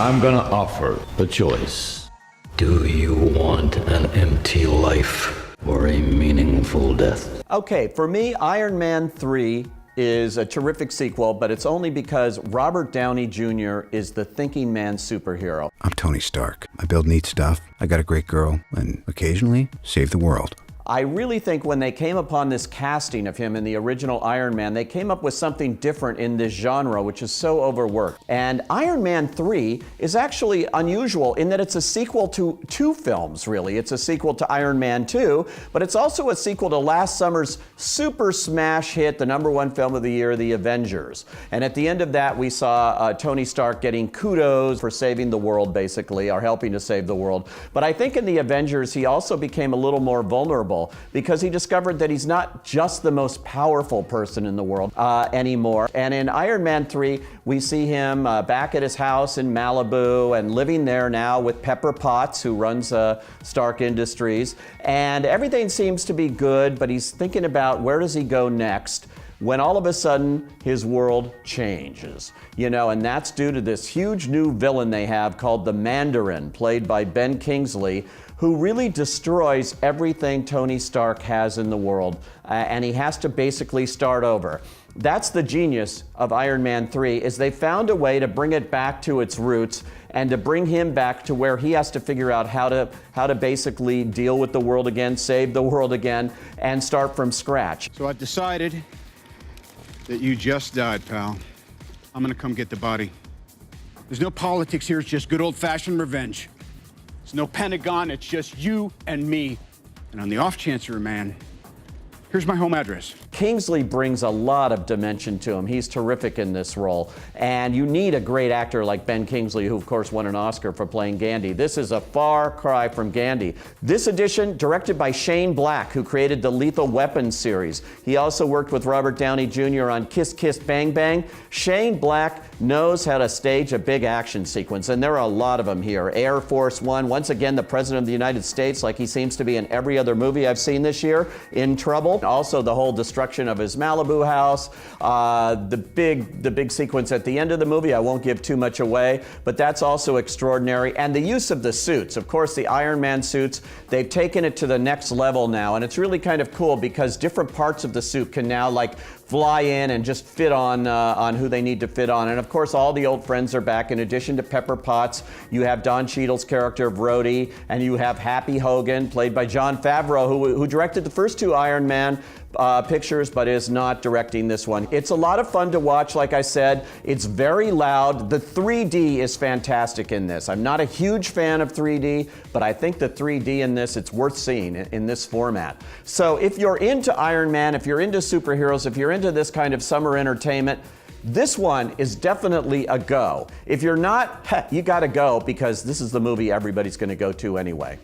I'm gonna offer a choice. Do you want an empty life or a meaningful death? Okay, for me, Iron Man 3 is a terrific sequel, but it's only because Robert Downey Jr. is the thinking man superhero. I'm Tony Stark. I build neat stuff, I got a great girl, and occasionally save the world. I really think when they came upon this casting of him in the original Iron Man, they came up with something different in this genre, which is so overworked. And Iron Man 3 is actually unusual in that it's a sequel to two films, really. It's a sequel to Iron Man 2, but it's also a sequel to last summer's super smash hit, the #1 film of the year, The Avengers. And at the end of that, we saw Tony Stark getting kudos for saving the world, basically, or helping to save the world. But I think in The Avengers, he also became a little more vulnerable, because he discovered that he's not just the most powerful person in the world anymore. And in Iron Man 3, we see him back at his house in Malibu and living there now with Pepper Potts, who runs Stark Industries. And everything seems to be good, but he's thinking about where does he go next, when all of a sudden his world changes. And that's due to this huge new villain they have called the Mandarin, played by Ben Kingsley, who really destroys everything Tony Stark has in the world, and he has to basically start over. That's the genius of Iron Man 3, is they found a way to bring it back to its roots and to bring him back to where he has to figure out how to basically deal with the world again, save the world again, and start from scratch. So I've decided that you just died, pal. I'm gonna come get the body. There's no politics here, it's just good old-fashioned revenge. There's no Pentagon, it's just you and me. And on the off chance you're a man, here's my home address. Kingsley brings a lot of dimension to him. He's terrific in this role. And you need a great actor like Ben Kingsley, who of course won an Oscar for playing Gandhi. This is a far cry from Gandhi. This edition, directed by Shane Black, who created the Lethal Weapon series. He also worked with Robert Downey Jr. on Kiss Kiss Bang Bang. Shane Black knows how to stage a big action sequence, and there are a lot of them here. Air Force One, once again the President of the United States, like he seems to be in every other movie I've seen this year, in trouble. Also the whole destruction of his Malibu house, the big sequence at the end of the movie. I won't give too much away, but that's also extraordinary. And the use of the suits, of course, the Iron Man suits, they've taken it to the next level now, and it's really kind of cool because different parts of the suit can now fly in and just fit on who they need to fit on. And of course, all the old friends are back. In addition to Pepper Potts, you have Don Cheadle's character of Rhodey, and you have Happy Hogan, played by Jon Favreau, who directed the first two Iron Man pictures, but is not directing this one. It's a lot of fun to watch, like I said. It's very loud. The 3D is fantastic in this. I'm not a huge fan of 3D, but I think the 3D in this, it's worth seeing in this format. So if you're into Iron Man, if you're into superheroes, if you're into this kind of summer entertainment, this one is definitely a go. If you're not, you gotta go, because this is the movie everybody's gonna go to anyway.